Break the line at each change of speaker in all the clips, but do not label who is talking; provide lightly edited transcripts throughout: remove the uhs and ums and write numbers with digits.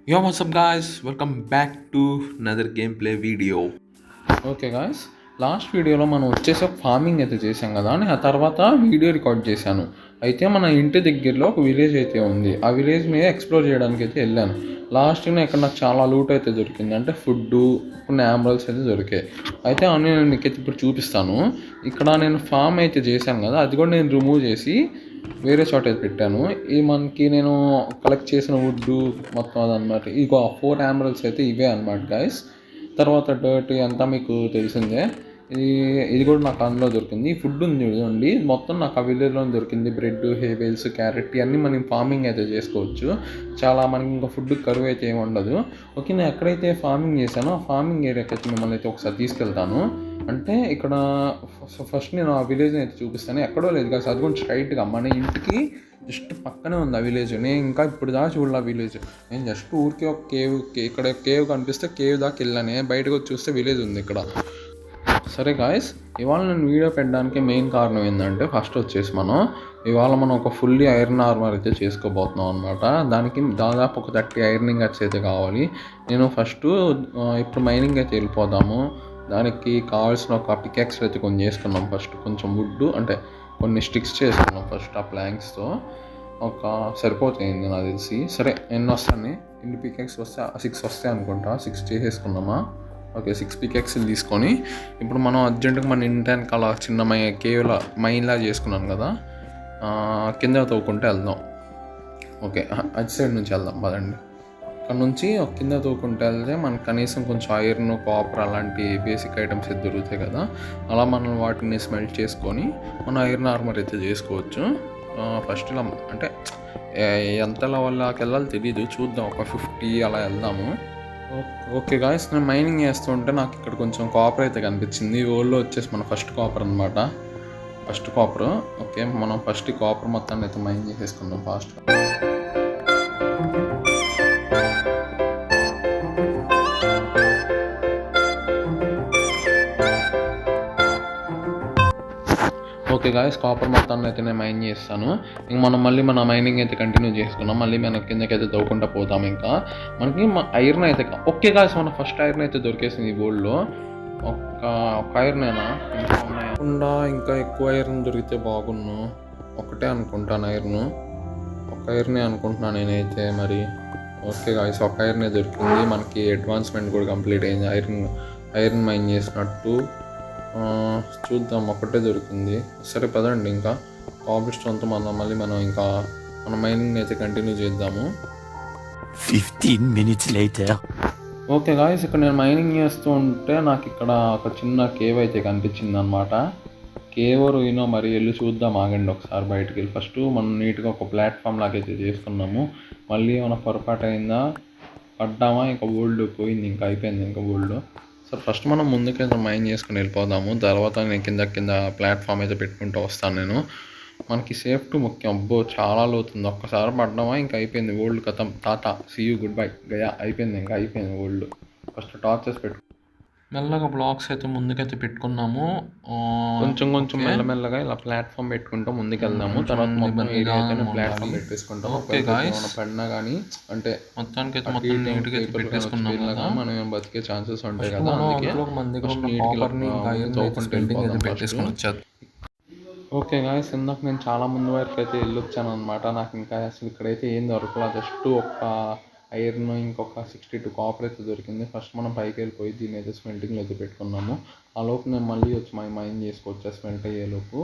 Yo, what's up, guys? Welcome back to another gameplay video.
Okay guys, last వీడియోలో మనం వచ్చేసి ఒక farming అయితే చేసాం కదా అని ఆ తర్వాత వీడియో రికార్డ్ చేశాను. అయితే మన ఇంటి దగ్గరలో ఒక విలేజ్ అయితే ఉంది. ఆ విలేజ్ మీద ఎక్స్ప్లోర్ చేయడానికి అయితే వెళ్ళాను. లాస్ట్గా ఇక్కడ నాకు చాలా లూట్ అయితే దొరికింది, అంటే ఫుడ్, కొన్ని యానిమల్స్ అయితే దొరికాయి. అయితే అవన్నీ నేను మీకు ఇప్పుడు చూపిస్తాను. ఇక్కడ నేను ఫామ్ అయితే చేశాను కదా, అది కూడా నేను రిమూవ్ చేసి వేరే చోట అయితే పెట్టాను. ఈ మనకి నేను కలెక్ట్ చేసిన వుడ్ మొత్తం అదనమాట. ఇక 4 యానిమల్స్ అయితే ఇవే అనమాట గాయస్. తర్వాత డర్ట్ అంతా మీకు తెలిసిందే. ఇది ఇది కూడా నాకు అందులో దొరికింది. ఈ ఫుడ్ ఉంది చూడండి, మొత్తం నాకు ఆ విలేజ్లో దొరికింది. బ్రెడ్, హేవెల్స్, క్యారెట్ ఇవన్నీ మనం ఫార్మింగ్ అయితే చేసుకోవచ్చు. చాలా మనకి ఇంకా ఫుడ్ కరువు అయితే ఏమి ఉండదు. ఓకే, నేను ఎక్కడైతే ఫార్మింగ్ చేశానో ఆ ఫార్మింగ్ ఏరియాకి అయితే మిమ్మల్ని అయితే ఒకసారి తీసుకెళ్తాను. అంటే ఇక్కడ ఫస్ట్ నేను ఆ విలేజ్ని అయితే చూపిస్తాను. ఎక్కడో లేదు కదా, అది కూడా స్ట్రైట్గా మన ఇంటికి జస్ట్ పక్కనే ఉంది ఆ విలేజ్. నేను ఇంకా ఇప్పుడు దాకా చూడాలి ఆ విలేజ్. నేను జస్ట్ ఊరికి ఒక కేవ్, ఇక్కడ కేవ్ కనిపిస్తే కేవ్ దాకా వెళ్ళాను. బయటకు వచ్చి చూస్తే విలేజ్ ఉంది ఇక్కడ. సరే గాయస్, ఇవాళ నేను వీడియో పెట్టడానికి మెయిన్ కారణం ఏంటంటే, ఫస్ట్ వచ్చేసి ఇవాళ మనం ఒక ఫుల్లీ ఐరన్ ఆర్మర్ అయితే చేసుకోబోతున్నాం అనమాట. దానికి దాదాపు ఒక 30 ఐరనింగ్ గట్స్ అయితే కావాలి. నేను ఫస్ట్ ఇప్పుడు మైనింగ్ అయితే వెళ్ళిపోదాము. దానికి కావాల్సిన ఒక పికాక్స్ అయితే కొన్ని చేసుకున్నాం. ఫస్ట్ కొంచెం వుడ్, అంటే కొన్ని స్టిక్స్ చేసుకున్నాం ఫస్ట్ ఆ ప్లాంక్స్తో. ఒక సరిపోతాయింది నాకు తెలిసి. సరే, ఎన్ని వస్తాయి? ఎన్ని పికాక్స్ వస్తే 6 వస్తాయి అనుకుంటా. 6 చేసేసుకున్నామా? ఓకే, 6 పికాక్స్లు తీసుకొని ఇప్పుడు మనం అర్జెంటుగా మన ఇంటానికి అలా చిన్న కేవ్లా మైన్లా చేసుకున్నాను కదా, కింద తవ్వుకుంటే వెళ్దాం. ఓకే, అటు సైడ్ నుంచి వెళ్దాం పదండి. అక్కడ నుంచి కింద తవ్వుకుంటే వెళ్తే మనకు కనీసం కొంచెం ఐరన్, కాపర్ అలాంటి బేసిక్ ఐటమ్స్ అయితే దొరుకుతాయి కదా. అలా మనం వాటిని స్మెల్ట్ చేసుకొని మనం ఐరన్ ఆర్మర్ అయితే చేసుకోవచ్చు. ఫస్ట్ ఇలా అంటే ఎంత లెవెల్లోకి వెళ్ళాలో తెలీదు, చూద్దాం. ఒక 50 అలా వెళ్దాము. ఓకే గాయస్, నేను మైనింగ్ చేస్తుంటే నాకు ఇక్కడ కొంచెం కాపర్ అయితే కనిపించింది. ఈ ఓల్లో వచ్చేసి మన ఫస్ట్ కాపర్ అనమాట. First copper. ఓకే, మనం ఫస్ట్ కాపర్ మొత్తాన్ని అయితే మైన్ చేసేసుకుందాం ఫాస్ట్గా. ఓకే గాయస్, కాపర్ మొత్తాన్ని అయితే నేను మైన్ చేస్తాను. ఇంక మనం మళ్ళీ మన మైనింగ్ అయితే కంటిన్యూ చేసుకున్నాం. మళ్ళీ మనం కిందకి అయితే తవ్వుకుంటూ పోతాం. ఇంకా మనకి ఐరన్ అయితే ఓకే గాయస్, మన ఫస్ట్ ఐరన్ అయితే దొరికేసింది ఈ గోల్డ్లో. ఒక ఐరనేనా ఇంకా ఉన్నాయా? ఇంకా ఎక్కువ ఐరన్ దొరికితే బాగున్ను. ఒకటే అనుకుంటాను ఐరన్, ఒక ఐరనే అనుకుంటున్నాను నేనైతే మరి. ఓకే గాయస్, ఒక ఐరనే దొరికింది. మనకి అడ్వాన్స్మెంట్ కూడా కంప్లీట్ అయింది. ఐరన్ మైన్ చేసినట్టు. చూద్దాం, ఒకటే దొరికింది. సరే పదండి, ఇంకా కాబుల్ స్టోన్తో మళ్ళీ మనం ఇంకా మన మైనింగ్ అయితే కంటిన్యూ చేద్దాము.
15 minutes later.
ఓకే గాయస్, ఇక్కడ నేను మైనింగ్ చేస్తూ ఉంటే నాకు ఇక్కడ ఒక చిన్న కేవ్ అయితే కనిపించింది అనమాట. కేవ్ రూయినో మరి వెళ్ళి చూద్దాం, ఆగండి ఒకసారి బయటకు వెళ్ళి. ఫస్ట్ మనం నీట్గా ఒక ప్లాట్ఫామ్ లాగా అయితే చేసుకున్నాము. మళ్ళీ ఏమైనా పొరపాటు అయిందా, పడ్డామా, ఇంకా ఓల్డ్ పోయింది, ఇంకా అయిపోయింది ఇంకా ఓల్డ్. సో ఫస్ట్ మనం ముందుకైతే మైన్ చేసుకుని వెళ్ళిపోదాము. తర్వాత నేను కింద ప్లాట్ఫామ్ అయితే పెట్టుకుంటూ వస్తాను నేను. మనకి సేఫ్టీ ముఖ్యం. అబ్బో చాలా లోతుంది, ఒక్కసారి పడ్డామా ఇంకా అయిపోయింది ఓల్డ్ కథం. Tata, see you, goodbye, గయా, అయిపోయింది ఇంకా అయిపోయింది ఓల్డ్. ఫస్ట్ టార్చెస్ పెట్టు, మెల్లగా బ్లాక్స్ అయితే ముందుకైతే పెట్టుకున్నాము. కొంచెం మెల్లమెల్లగా ఇలా ప్లాట్ఫామ్ పెట్టుకుంటాం ముందుకెళ్దాము. తర్వాత మొత్తం ఏరియా అయితే ప్లాట్ఫామ్ పెట్టేసుకుంటాం. పడినా కానీ అంటే మొత్తానికి అయితే మొత్తం నీట్గా అయితే పెట్టేసుకున్నాము. మనం బతికే ఛాన్సెస్ ఉంటాయి కదా, అందుకే ఓకే గాయస్, ఇందాక నేను చాలా ముందు వరకు అయితే వెళ్ళొచ్చాను అనమాట. నాకు ఇంకా అసలు ఇక్కడైతే ఏం దొరకలా. జస్ట్ ఒక ఐరన్, ఇంకొక 62 కాపర్ అయితే దొరికింది. ఫస్ట్ మనం పైకి వెళ్ళిపోయి దీన్ని అయితే స్మెల్టింగ్ అయితే పెట్టుకున్నాము. ఆ లోపు నేను మళ్ళీ వచ్చి మైన్ చేసుకోవచ్చు స్మెల్ట్ అయ్యేలోపు.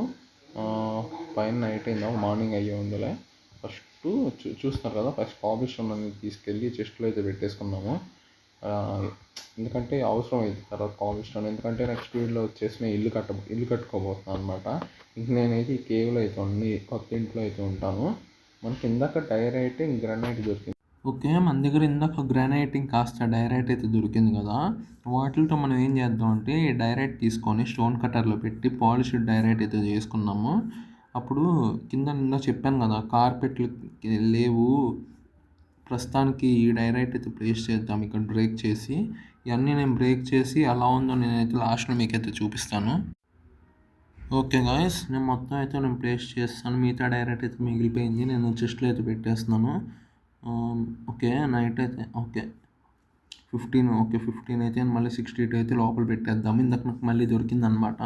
పైన నైట్ అయిందా, మార్నింగ్ అయ్యే ఉందిలే. ఫస్ట్ చూస్తున్నారు కదా, ఫస్ట్ కాబుల్ స్టోన్ అనేది తీసుకెళ్ళి చెస్ట్లో అయితే పెట్టేసుకున్నాము. ఎందుకంటే అవసరం అయింది తర్వాత కాబుల్ స్టోన్. ఎందుకంటే నెక్స్ట్ వీడియోలో వచ్చేసి నేను ఇల్లు కట్టుకోబోతున్నాను అనమాట. ఇంక నేనైతే ఈ కేవ్లో అయితే ఉండి కొత్త ఇంట్లో అయితే ఉంటాను. మనకి ఇందాక డైరైట్, గ్రానైట్ దొరికింది. ఓకే, మన దగ్గర ఇందాక గ్రానైట్ కాస్త డైరైట్ అయితే దొరికింది కదా, వాటితో మనం ఏం చేద్దాం అంటే డైరైట్ తీసుకొని స్టోన్ కట్టర్లో పెట్టి పాలిష్డ్ డైరైట్ అయితే చేసుకున్నాము. అప్పుడు కింద నిన్న చెప్పాను కదా, కార్పెట్లు లేవు ప్రస్తుతానికి, ఈ డైరైట్ అయితే ప్లేస్ చేద్దాం ఇక్కడ బ్రేక్ చేసి. ఇవన్నీ నేను బ్రేక్ చేసి ఎలా ఉందో నేనైతే లాస్ట్లో మీకైతే చూపిస్తాను. ఓకే గాయస్, నేను మొత్తం అయితే ప్లేస్ చేస్తాను. మిగతా డైరెక్ట్ అయితే మిగిలిపోయింది, నేను చెస్ట్లో అయితే పెట్టేస్తున్నాను.
ఓకే నైట్ అయితే ఓకే 15 ఓకే 15 అయితే మళ్ళీ 62 అయితే లోపల పెట్టేద్దాము. ఇందాక నాకు మళ్ళీ దొరికిందనమాట.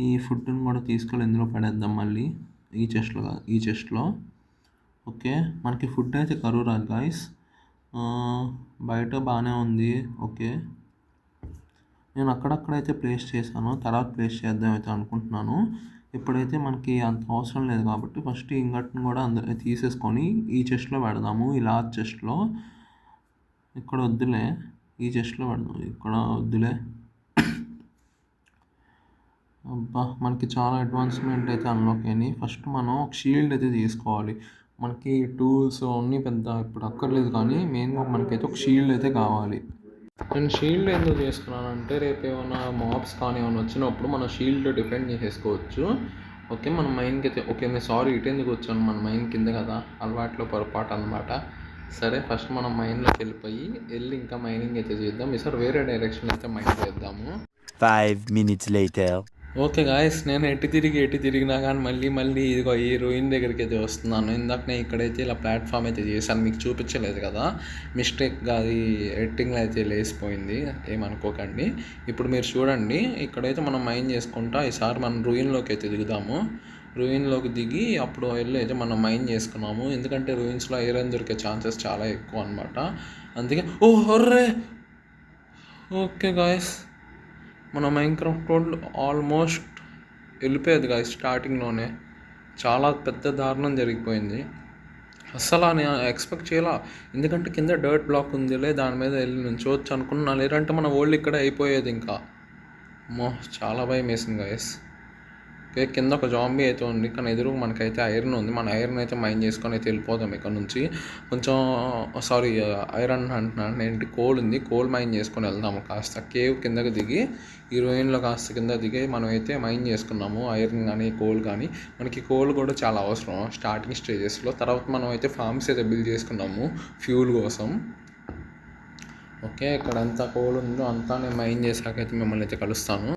ఈ ఫుడ్ని కూడా తీసుకెళ్ళి ఇందులో పడేద్దాం మళ్ళీ ఈ చెస్ట్లో. ఓకే మనకి ఫుడ్ అయితే కరువు రాదు గాయస్. బయట బాగానే ఉంది. ఓకే నేను అక్కడక్కడైతే ప్లేస్ చేశాను, తర్వాత ప్లేస్ చేద్దాం అయితే అనుకుంటున్నాను. ఇప్పుడైతే మనకి అంత అవసరం లేదు కాబట్టి ఫస్ట్ ఈ ఇంగట్ని కూడా అందరూ తీసేసుకొని ఈ చెస్ట్లో పెడదాము. ఈ లార్జ్ చెస్ట్లో. ఇక్కడ వద్దులే, ఈ చెస్ట్లో పెడదాం. ఇక్కడ వద్దులే. అబ్బా మనకి చాలా అడ్వాన్స్మెంట్ అయితే అన్లాక్ అయినాయి. ఫస్ట్ మనం ఒక షీల్డ్ అయితే తీసుకోవాలి. మనకి టూల్స్ అన్నీ పెద్ద ఇప్పుడు అక్కర్లేదు, కానీ మెయిన్గా మనకైతే ఒక షీల్డ్ అయితే కావాలి. నేను షీల్డ్ ఎందుకు చేసుకున్నానంటే రేపు ఏమైనా మాబ్స్ కానీ ఏమైనా వచ్చినప్పుడు మన షీల్డ్ డిఫెండ్ చేసేసుకోవచ్చు. ఓకే మన మైన్కి అయితే ఓకే నేను సారీ ఇటు ఎందుకు వచ్చాను, మన మైన్ కింద కదా, అలవాట్లో పొరపాటు అనమాట. సరే ఫస్ట్ మనం మైన్లోకి వెళ్ళి ఇంకా మైనింగ్ అయితే చేద్దాం. ఈసారి వేరే డైరెక్షన్ అయితే మైన్ చేద్దాము.
5 minutes later.
ఓకే గాయస్ నేను ఎటు తిరిగినా కానీ మళ్ళీ ఇదిగో ఈ రూయిన్ దగ్గరికి అయితే వస్తున్నాను. ఇందాక నేను ఇక్కడైతే ఇలా ప్లాట్ఫామ్ అయితే చేశాను, మీకు చూపించలేదు కదా, మిస్టేక్గా అది ఎడిటింగ్లో అయితే లేసిపోయింది, ఏమనుకోకండి. ఇప్పుడు మీరు చూడండి, ఇక్కడైతే మనం మైన్ చేసుకుంటా ఈసారి మనం రూయిన్లోకి అయితే దిగుదాము. రూయిన్లోకి దిగి అప్పుడు వెళ్ళి అయితే మనం మైన్ చేసుకున్నాము. ఎందుకంటే రూయిన్స్లో ఐరన్ దొరికే ఛాన్సెస్ చాలా ఎక్కువ అనమాట. అందుకే హొర్రే. ఓకే గాయస్ మన మైన్క్రాఫ్ట్ వరల్డ్ ఆల్మోస్ట్ వెళ్ళిపోయేది గాయస్. స్టార్టింగ్లోనే చాలా పెద్ద దారుణం జరిగిపోయింది. అస్సలు నేను ఎక్స్పెక్ట్ చేయాల, ఎందుకంటే కింద డర్ట్ బ్లాక్ ఉందిలే దాని మీద వెళ్ళి నుంచోవచ్చు అనుకున్నా, లేదంటే మన వరల్డ్ ఇక్కడ అయిపోయేది. ఇంకా చాలా భయం వేసింది గాయస్. ఓకే కింద ఒక జాంబీ అయితే ఉంది, కానీ ఎదురు మనకైతే ఐరన్ ఉంది. మన ఐరన్ అయితే మైన్ చేసుకొని అయితే వెళ్ళిపోదాం ఇక్కడ నుంచి. కొంచెం సారీ ఐరన్ అంటున్నాను, ఏంటి కోల్ ఉంది, కోల్ మైన్ చేసుకొని వెళ్దాము. కాస్త కేవ్ కిందకి దిగి ఈ రూయిన్లో కాస్త కింద దిగి మనం అయితే మైన్ చేసుకున్నాము. ఐరన్ కానీ కోల్ కానీ, మనకి కోల్ కూడా చాలా అవసరం స్టార్టింగ్ స్టేజెస్లో. తర్వాత మనం అయితే ఫార్మ్స్ అయితే బిల్డ్ చేసుకున్నాము ఫ్యూల్ కోసం. ఓకే ఇక్కడ ఎంత కోల్ ఉందో అంతా నేను మైన్ చేసాకైతే మిమ్మల్ని అయితే కలుస్తాను.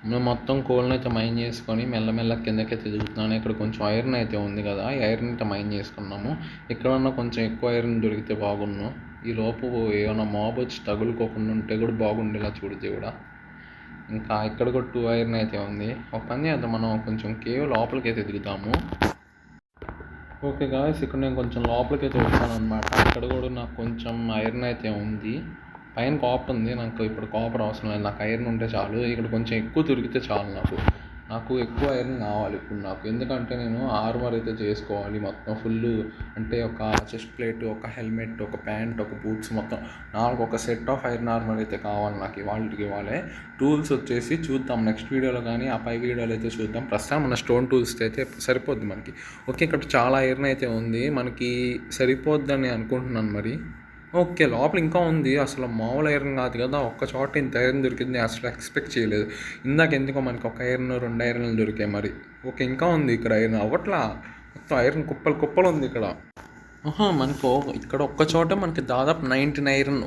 మేము మొత్తం కోల్ని అయితే మైన్ చేసుకొని మెల్లమెల్ల కిందకైతే దిగుతున్నాను. ఇక్కడ కొంచెం ఐరన్ అయితే ఉంది కదా, ఈ ఐరన్ అయితే మైన్ చేసుకున్నాము. ఎక్కడన్నా కొంచెం ఎక్కువ ఐరన్ దొరికితే బాగున్నాం. ఈ లోపు ఏమైనా మాబ్ వచ్చి తగులుకోకుండా ఉంటే కూడా బాగుండేలా చూడితే కూడా. ఇంకా ఇక్కడ కూడా 2 ఐరన్ అయితే ఉంది. ఒక పని చేద్దాం, మనం కొంచెం కేవ్ లోపలికి అయితే దిగుతాము. ఓకే గాయస్ ఇక్కడ నేను కొంచెం లోపలికి అయితే వచ్చాను అనమాట. ఇక్కడ కూడా నాకు కొంచెం ఐరన్ అయితే ఉంది. పైన కాపర్ ఉంది, నాకు ఇప్పుడు కాపర్ అవసరం లేదు, నాకు ఐరన్ ఉంటే చాలు. ఇక్కడ కొంచెం ఎక్కువ దొరికితే చాలు. నాకు ఎక్కువ ఐరన్ కావాలి ఇప్పుడు నాకు, ఎందుకంటే నేను ఆర్మర్ అయితే చేసుకోవాలి మొత్తం ఫుల్. అంటే ఒక చెస్ట్ ప్లేట్, ఒక హెల్మెట్, ఒక ప్యాంట్, ఒక బూట్స్, మొత్తం ఒక సెట్ ఆఫ్ ఐరన్ ఆర్మర్ అయితే కావాలి నాకు ఇవాళే. టూల్స్ వచ్చేసి చూద్దాం నెక్స్ట్ వీడియోలో, కానీ ఆ పై వీడియోలో అయితే చూద్దాం. ప్రస్తుతం మన స్టోన్ టూల్స్ అయితే సరిపోద్ది మనకి. ఓకే ఇక్కడ చాలా ఐరన్ అయితే ఉంది, మనకి సరిపోద్దని అనుకుంటున్నాను మరి. ఓకే లోపల ఇంకా ఉంది, అసలు మామూలు ఐరన్ కాదు కదా, ఒక్క చోట ఇంత ఐరన్ దొరికింది అసలు ఎక్స్పెక్ట్ చేయలేదు. ఇందాక ఎందుకో మనకి ఒక ఐరన్ 2 ఐరన్లు దొరికాయి మరి. ఓకే ఇంకా ఉంది ఇక్కడ ఐరన్, అవ్వట్లా, మొత్తం ఐరన్ కుప్పలు ఉంది ఇక్కడ. మనకు ఇక్కడ ఒక్క చోట మనకి దాదాపు 19 ఐరన్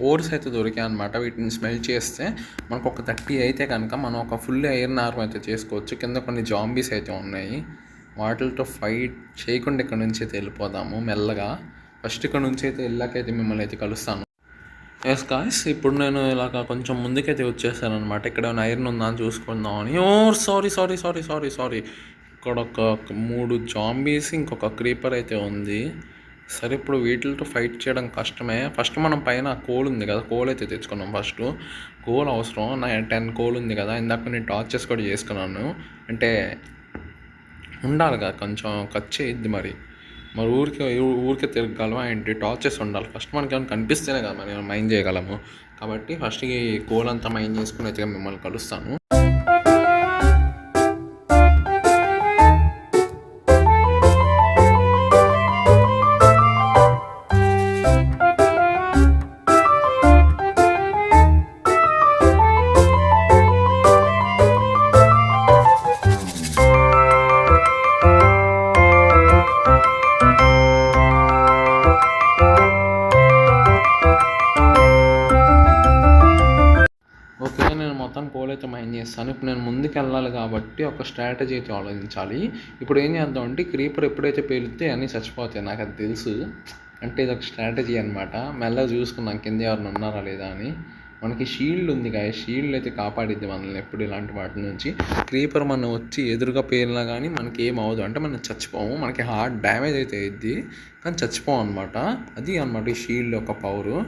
ఓర్స్ అయితే దొరికాయి అనమాట. వీటిని స్మెల్ చేస్తే మనకు ఒక 30 అయితే కనుక మనం ఒక ఫుల్ ఐరన్ ఆర్మ్ అయితే చేసుకోవచ్చు. కింద కొన్ని జాంబీస్ అయితే ఉన్నాయి, వాటితో ఫైట్ చేయకుండా ఇక్కడ నుంచి అయితే వెళ్ళిపోదాము మెల్లగా. ఫస్ట్ ఇక్కడ నుంచి అయితే వెళ్ళాకైతే మిమ్మల్ని అయితే కలుస్తాను. ఎస్ గాయ్స్ ఇప్పుడు నేను ఇలాగ కొంచెం ముందుకైతే వచ్చేసాను అనమాట. ఇక్కడ ఏమైనా ఐరన్ ఉందా అని చూసుకుందామని. సారీ ఇక్కడ ఒక 3 జాంబీస్ ఇంకొక క్రీపర్ అయితే ఉంది. సరే ఇప్పుడు వీటితో ఫైట్ చేయడం కష్టమే. ఫస్ట్ మనం పైన కోల్ ఉంది కదా, కోల్ అయితే తెచ్చుకున్నాం. ఫస్ట్ కోల్ అవసరం. 10 కోల్ ఉంది కదా, ఇందాక నేను టార్చెస్ కూడా చేసుకున్నాను. అంటే ఉండాలి కదా, కొంచెం ఖర్చు అయ్యిద్ది. మరి ఊరికే తిరగగలమా ఏంటి? టార్చెస్ ఉండాలి ఫస్ట్. మనకి ఏమైనా కనిపిస్తేనే కదా మనం మైన్ చేయగలము. కాబట్టి ఫస్ట్ ఈ కోల్ అంతా మైన్ చేసుకుని అయితే మిమ్మల్ని కలుస్తాను. ఓకే, నేను మొత్తం కోల్ అయితే మైన్ చేస్తాను. ఇప్పుడు నేను ముందుకు వెళ్ళాలి కాబట్టి ఒక స్ట్రాటజీ అయితే ఆలోచించాలి. ఇప్పుడు ఏం చేద్దాం అంటే, క్రీపర్ ఎప్పుడైతే పేలితే అన్నీ చచ్చిపోతాయి, నాకు అది తెలుసు. అంటే ఇది ఒక స్ట్రాటజీ అనమాట. మెల్లగా చూసుకున్నాం కింద ఎవరిని ఉన్నారా లేదా అని. మనకి షీల్డ్ ఉంది కదా, షీల్డ్ అయితే కాపాడిద్ది మనల్ని ఎప్పుడు ఇలాంటి వాటి నుంచి. క్రీపర్ మనం వచ్చి ఎదురుగా పేలినా కానీ మనకి ఏం అవ్వదు, అంటే మనం చచ్చిపోము. మనకి హార్ట్ డ్యామేజ్ అయితే అయ్యిద్ది కానీ చచ్చిపోం అనమాట. అది అనమాట ఈ షీల్డ్ యొక్క పవరు.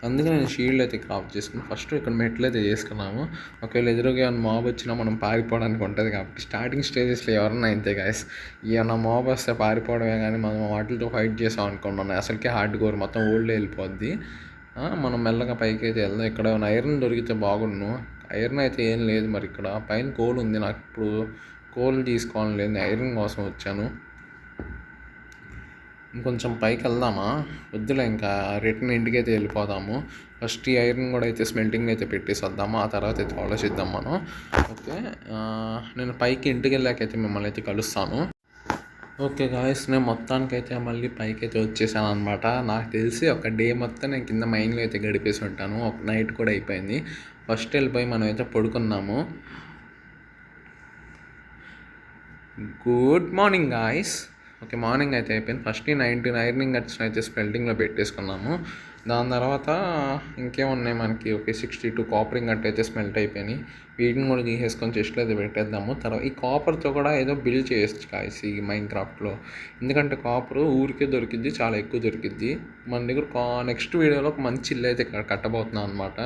అందుకే నేను షీల్డ్ అయితే క్రాఫ్ట్ చేసుకున్నాను. ఫస్ట్ ఇక్కడ మెట్లు అయితే చేసుకున్నాము. ఒకవేళ ఎదురుగా ఏమైనా మాబ్ వచ్చినా మనం పారిపోవడానికి ఉంటుంది కాబట్టి స్టార్టింగ్ స్టేజెస్లో ఎవరన్నా ఇంతే గాయస్. ఏమన్నా మాబ్ వస్తే పారిపోవడమే, కానీ మనం వాటితో ఫైట్ చేసాం అనుకున్నాను అసలుకే హార్డ్ కోర్ మొత్తం ఓల్డ్ వెళ్ళిపోద్ది. మనం మెల్లగా పైకి అయితే వెళ్దాం. ఇక్కడ ఏమైనా ఐరన్ దొరికితే బాగుండు. ఐరన్ అయితే ఏం లేదు. మరి ఇక్కడ పైన కోల్ ఉంది, నాకు ఇప్పుడు కోల్ తీసుకోవాలని లేదు, ఐరన్ కోసం వచ్చాను. ఇంకొంచెం పైకి వెళ్దామా? వద్దులే, ఇంకా రిటర్న్ ఇంటికి అయితే వెళ్ళిపోదాము. ఫస్ట్ ఈ ఐరన్ కూడా అయితే స్మెల్టింగ్ అయితే పెట్టేసి వద్దాము, ఆ తర్వాత అయితే ఆలోచిద్దాం మనం. ఓకే, నేను పైకి ఇంటికి వెళ్ళాకైతే మిమ్మల్ని అయితే కలుస్తాను. ఓకే గాయస్, నేను మొత్తానికైతే మళ్ళీ పైకి అయితే వచ్చేసాను అనమాట. నాకు తెలిసి ఒక డే మొత్తం నేను కింద మైన్లో అయితే గడిపేసి ఉంటాను. ఒక నైట్ కూడా అయిపోయింది. ఫస్ట్ వెళ్ళిపోయి మనం అయితే పడుకున్నాము. Good morning guys. Okay, morning అయితే అయిపోయింది. ఫస్ట్ 19 ఐరనింగ్ గట్స్ని అయితే స్పెల్టింగ్లో పెట్టేసుకున్నాము. దాని తర్వాత ఇంకేమున్నాయి మనకి, ఓకే 62 కాపరింగ్ గట్ అయితే స్మెల్ట్ అయిపోయినాయి. వీటిని కూడా తీసేసుకొని చెస్ట్లో అయితే పెట్టేద్దాము. తర్వాత ఈ కాపర్తో కూడా ఏదో బిల్డ్ చేయొచ్చు కాయస్ ఈ మైన్ క్రాఫ్ట్లో. ఎందుకంటే కాపరు ఊరికే దొరికిద్ది, చాలా ఎక్కువ దొరికిద్ది. మన దగ్గర నెక్స్ట్ వీడియోలో ఒక మంచి ఇల్లు అయితే కట్టబోతున్నాం అనమాట.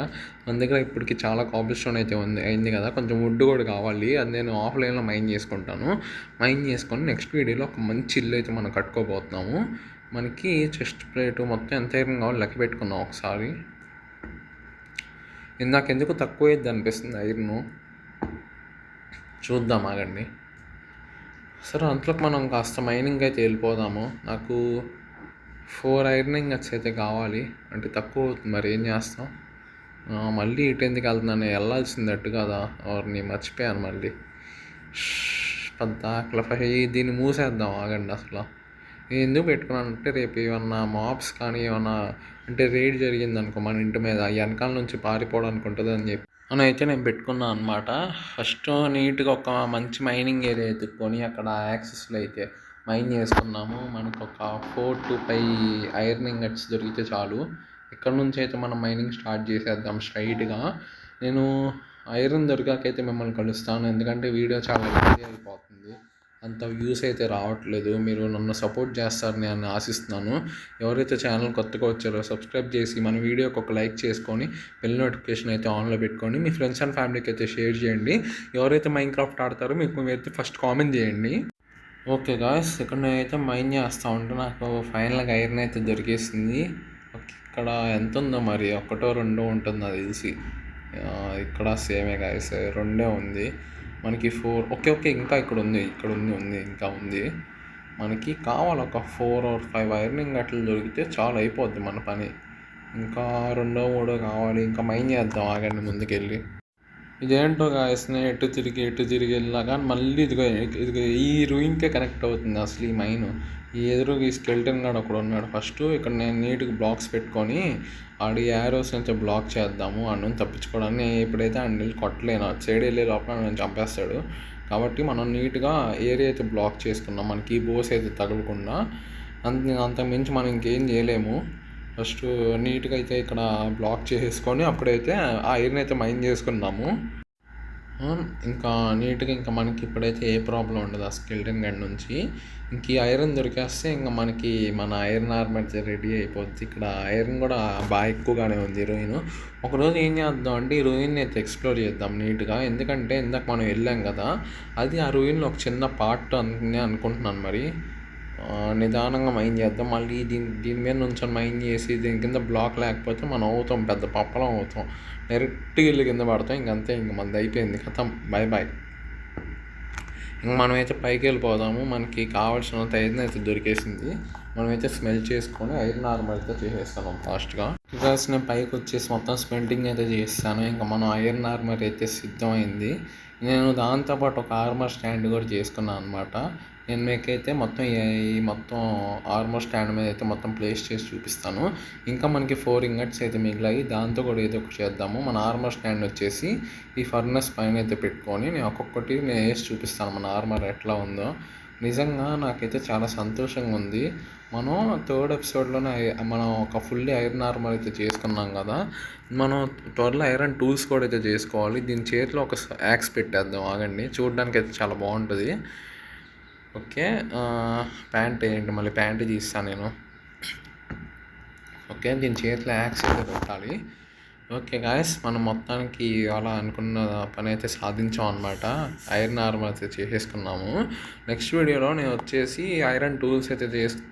మన దగ్గర ఇప్పటికి చాలా కాబుల్ స్టోన్ అయితే అయింది కదా, కొంచెం వుడ్ కూడా కావాలి. అది నేను ఆఫ్లైన్లో మైన్ చేసుకుంటాను. మైన్ చేసుకొని నెక్స్ట్ వీడియోలో ఒక మంచి ఇల్లు అయితే మనం కట్టుకోబోతున్నాము. మనకి చెస్ట్ ప్లేటు మొత్తం ఎంత ఐరన్ కావాలి లెక్క పెట్టుకున్నాం ఒకసారి. ఇందాకెందుకు తక్కువ అయ్యిద్ది అనిపిస్తుంది ఐరన్. చూద్దాం ఆగండి. సరే, అంతలోకి మనం కాస్త మైనింగ్ అయితే వెళ్ళిపోదాము. నాకు 4 ఐరనింగ్ గట్స్ అయితే కావాలి. అంటే తక్కువ అవుతుంది, మరి ఏం చేస్తాం. మళ్ళీ ఇటు ఎందుకు వెళ్తున్నాను, వెళ్ళాల్సింది అట్టు కదా, ఎవరిని మర్చిపోయాను మళ్ళీ. దీన్ని మూసేద్దాం ఆగండి. అసలు నేను ఎందుకు పెట్టుకున్నానంటే, రేపు ఏమన్నా మాబ్స్ కానీ ఏమన్నా అంటే రేడ్ జరిగిందనుకో మన ఇంటి మీద, వెనకాల నుంచి పారిపోవడానికి ఉంటుంది అని చెప్పి అయితే నేను పెట్టుకున్నాను అనమాట. ఫస్ట్ నీట్గా ఒక మంచి మైనింగ్ ఏరియా ఎత్తుక్కొని అక్కడ యాక్సెస్లో అయితే మైన్ చేసుకున్నాము. మనకు ఒక 4 to 5 ఐరనింగ్ గట్స్ దొరికితే చాలు. ఇక్కడ నుంచి అయితే మనం మైనింగ్ స్టార్ట్ చేసేద్దాం స్ట్రైట్గా. నేను ఐరన్ దొరికాకైతే మిమ్మల్ని కలుస్తాను, ఎందుకంటే వీడియో చాలా ఈజీ అయిపోతుంది, అంత వ్యూస్ అయితే రావట్లేదు. మీరు నన్ను సపోర్ట్ చేస్తారని నేను ఆశిస్తున్నాను. ఎవరైతే ఛానల్ కొత్తగా వచ్చారో సబ్స్క్రైబ్ చేసి మన వీడియోకి ఒక లైక్ చేసుకొని బెల్ నోటిఫికేషన్ అయితే ఆన్లో పెట్టుకోండి. మీ ఫ్రెండ్స్ అండ్ ఫ్యామిలీకి అయితే షేర్ చేయండి. ఎవరైతే మైన్ క్రాఫ్ట్ ఆడతారో మీరైతే ఫస్ట్ కామెంట్ చేయండి. ఓకే గాయస్, ఇక్కడ నేనైతే మైన్ చేస్తూ ఉంటే నాకు ఫైనల్గా ఐరన్ అయితే దొరికేసింది. ఇక్కడ ఎంత ఉందో మరి, 1 2 ఉంటుంది అది తెలిసి. ఇక్కడ సేమే గాయస్, 2 ఉంది. మనకి 4 ఓకే ఇంకా ఇక్కడ ఉంది ఇంకా ఉంది. మనకి కావాలి ఒక 4 or 5 ఐరనింగ్ గట్లు దొరికితే చాలా అయిపోద్ది మన పని. ఇంకా 2 3 కావాలి. ఇంకా మైన్ చేద్దాం ఆగండి ముందుకెళ్ళి. ఇదేంటో గాయస్నే ఎటు తిరిగి వెళ్ళినా కానీ మళ్ళీ ఇదిగో ఈ రూయింగ్కే కనెక్ట్ అవుతుంది అసలు ఈ మైను. ఈ ఎదురుగా ఈ స్కెల్టన్ గాడు ఒకడు ఉన్నాడు. ఫస్ట్ ఇక్కడ నేను నీట్గా బ్లాక్స్ పెట్టుకొని ఆడి యారోస్ అయితే బ్లాక్ చేద్దాము, అన్నం తప్పించుకోవడానికి. ఎప్పుడైతే అన్ని కొట్టలేను, అటు సైడ్ వెళ్ళే లోపల నన్ను చంపేస్తాడు. కాబట్టి మనం నీట్గా ఏరియా అయితే బ్లాక్ చేసుకున్నాం, మనకి బోస్ అయితే తగలకుండా. అంతకుమించి మనం ఇంకేం చేయలేము. ఫస్ట్ నీట్గా అయితే ఇక్కడ బ్లాక్ చేసుకొని అప్పుడైతే ఆ ఐరన్ అయితే మైన్ చేసుకున్నాము. ఇంకా నీట్గా ఇంకా మనకి ఇప్పుడైతే ఏ ప్రాబ్లం ఉండదు ఆ స్కెల్టన్ గన్ నుంచి. ఇంక ఈ ఐరన్ దొరికేస్తే ఇంకా మనకి మన ఐరన్ ఆర్మర్ అయితే రెడీ అయిపోద్ది. ఇక్కడ ఐరన్ కూడా బాగా ఎక్కువగానే ఉంది హీరోయిన్. ఒకరోజు ఏం చేద్దాం అంటే ఈ రూయిన్ అయితే ఎక్స్ప్లోర్ చేద్దాం నీట్గా. ఎందుకంటే ఇందాక మనం వెళ్ళాం కదా, అది ఆ రూయిన్లో ఒక చిన్న పార్ట్ అనుకుంటున్నాను. మరి నిదానంగా మైన్ చేద్దాం. మళ్ళీ దీని మీద నుంచొని మైన్ చేసి దీని కింద బ్లాక్ లేకపోతే మనం అవుతాం పెద్ద పప్పలం అవుతాం. డైరెక్ట్గా వెళ్ళి కింద పడతాం. ఇంకంతే, ఇంక మనది అయిపోయింది, ఖతం, బాయ్ బాయ్. ఇంక మనమైతే పైకి వెళ్ళిపోదాము. మనకి కావాల్సినంత ఐరన్ అయితే దొరికేసింది. మనమైతే స్మెల్ చేసుకొని ఐరన్ ఆర్మర్ అయితే చేసేస్తాను ఫాస్ట్గా. బికాస్ నేను పైకి వచ్చేసి మొత్తం స్మెల్టింగ్ అయితే చేస్తాను. ఇంకా మనం ఐరన్ ఆర్మర్ అయితే సిద్ధమైంది. నేను దాంతోపాటు ఒక ఆర్మర్ స్టాండ్ కూడా చేసుకున్నాను అనమాట. నేను మీకైతే మొత్తం ఈ మొత్తం ఆర్మర్ స్టాండ్ మీద అయితే మొత్తం ప్లేస్ చేసి చూపిస్తాను. ఇంకా మనకి 4 ఇంగట్స్ అయితే మిగిలాయి, దాంతో కూడా ఏదో ఒకటి చేద్దాము. మన ఆర్మర్ స్టాండ్ వచ్చేసి ఈ ఫర్నెస్ పైన అయితే పెట్టుకొని నేను ఒక్కొక్కటి నేను వేసి చూపిస్తాను మన ఆర్మర్ ఎట్లా ఉందో. నిజంగా నాకైతే చాలా సంతోషంగా ఉంది. మనం 3rd ఎపిసోడ్లోనే మనం ఒక ఫుల్లీ ఐరన్ ఆర్మర్ అయితే చేసుకున్నాం కదా, మనం త్వరలో ఐరన్ టూల్స్ కూడా అయితే చేసుకోవాలి. దీని చేతిలో ఒక యాక్స్ పెట్టేద్దాం, ఆగండి, చూడడానికి అయితే చాలా బాగుంటుంది. ఓకే, ప్యాంట్ వేయండి, మళ్ళీ ప్యాంట్ తీస్తాను నేను. ఓకే, దీని చేతిలో యాక్స్ అయితే పెట్టాలి. ఓకే గాయస్, మనం మొత్తానికి అలా అనుకున్న పని అయితే సాధించాం అనమాట. ఐరన్ ఆర్మర్ అయితే చేసేసుకున్నాము. నెక్స్ట్ వీడియోలో నేను వచ్చేసి ఐరన్ టూల్స్ అయితే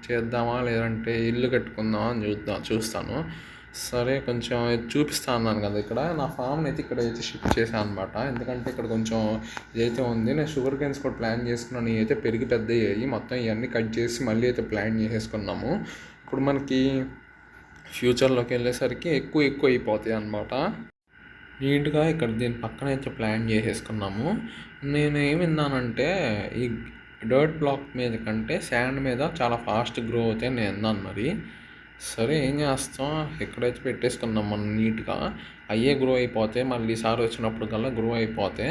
చేద్దామా లేదంటే ఇల్లు కట్టుకుందామా అని చూస్తాను. సరే, కొంచెం చూపిస్తా అన్నాను కదా, ఇక్కడ నా ఫామ్ని అయితే ఇక్కడ అయితే షిఫ్ట్ చేశాను అనమాట. ఎందుకంటే ఇక్కడ కొంచెం ఇదైతే ఉంది. నేను షుగర్ కేన్స్ కూడా ప్లాన్ చేసుకున్నాను. ఇవి అయితే పెరిగి పెద్ద అయ్యాయి. మొత్తం ఇవన్నీ కట్ చేసి మళ్ళీ అయితే ప్లాన్ చేసేసుకున్నాము. ఇప్పుడు మనకి ఫ్యూచర్లోకి వెళ్ళేసరికి ఎక్కువ అయిపోతాయి అన్నమాట. నీట్గా ఇక్కడ దీని పక్కన అయితే ప్లాన్ చేసేసుకున్నాము. నేను ఏమి విన్నానంటే ఈ డర్ట్ బ్లాక్ మీద కంటే శాండ్ మీద చాలా ఫాస్ట్ గ్రో అవుతాయి నేను విన్నాను. మరి సరే, ఏం చేస్తాం, ఎక్కడైతే పెట్టేసుకున్నాం మనం నీట్గా, అయ్యే గ్రో అయిపోతే మళ్ళీ ఈసారి వచ్చినప్పుడు కల్లా గ్రో అయిపోతే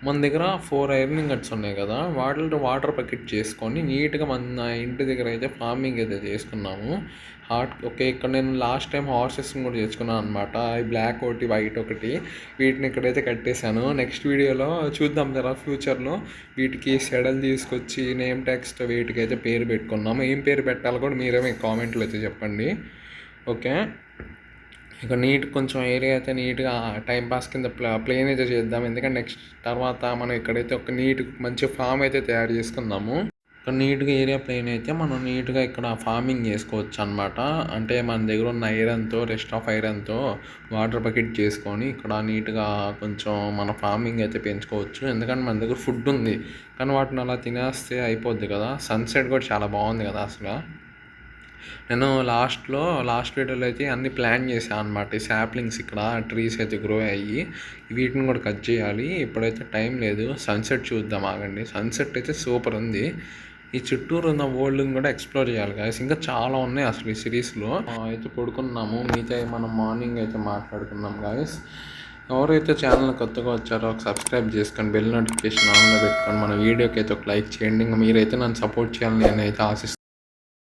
మన దగ్గర 4 ఐరన్ గట్స్ ఉన్నాయి కదా, వాటితో వాటర్ బకెట్ చేసుకొని నీట్గా మన ఇంటి దగ్గర అయితే ఫార్మింగ్ అయితే చేసుకున్నాము. ఓకే, ఇక్కడ నేను లాస్ట్ టైం హార్సెస్ని కూడా తెచ్చుకున్నాను అనమాట. బ్లాక్ ఒకటి, వైట్ ఒకటి, వీటిని ఇక్కడైతే కట్టేశాను. నెక్స్ట్ వీడియోలో చూద్దాం కదా, ఫ్యూచర్లో వీటికి సెడల్ తీసుకొచ్చి నేమ్ ట్యాగ్స్తో వీటికి అయితే పేరు పెట్టుకున్నాము. ఏం పేరు పెట్టాలో కూడా మీరే మీ కామెంట్లో అయితే చెప్పండి. ఓకే, ఇక కొంచెం ఏరియా అయితే నీట్గా టైంపాస్ కింద ప్లేన్ అయితే చేద్దాం. ఎందుకంటే నెక్స్ట్ తర్వాత మనం ఇక్కడైతే ఒక మంచి ఫామ్ అయితే తయారు చేసుకుందాము. ఇక్కడ నీట్గా ఏరియా ప్లేన్ అయితే మనం నీట్గా ఇక్కడ ఫార్మింగ్ చేసుకోవచ్చు అనమాట. అంటే మన దగ్గర ఉన్న ఐరన్తో, రెస్ట్ ఆఫ్ ఐరన్తో వాటర్ బకెట్ చేసుకొని ఇక్కడ నీట్గా కొంచెం మన ఫార్మింగ్ అయితే పెంచుకోవచ్చు. ఎందుకంటే మన దగ్గర ఫుడ్ ఉంది, కానీ వాటిని అలా తినేస్తే అయిపోద్ది కదా. సన్సెట్ కూడా చాలా బాగుంది కదా అసలు. నేను లాస్ట్ వీడియోలో అయితే అన్ని ప్లాన్ చేశాను అనమాట. ఈ శాప్లింగ్స్ ఇక్కడ ట్రీస్ అయితే గ్రో అయ్యి వీటిని కూడా కట్ చేయాలి. ఇప్పుడైతే టైం లేదు, సన్సెట్ చూద్దాం, ఆగండి. సన్సెట్ అయితే సూపర్ ఉంది. ఈ చుట్టూరు ఉన్న వరల్డ్ని కూడా ఎక్స్ప్లోర్ చేయాలి గాయస్. ఇంకా చాలా ఉన్నాయి అసలు ఈ సిరీస్లో. అయితే పడుకున్నాము, మిగతా మనం మార్నింగ్ అయితే మాట్లాడుకున్నాం గాయస్. ఎవరైతే ఛానల్ కొత్తగా వచ్చారో ఒక సబ్స్క్రైబ్ చేసుకొని బెల్ నోటిఫికేషన్ ఆన్లో పెట్టుకొని మన వీడియోకి అయితే ఒక లైక్ చేయండి. ఇంకా మీరైతే నన్ను సపోర్ట్ చేయాలని నేనైతే ఆశిస్తున్నాను.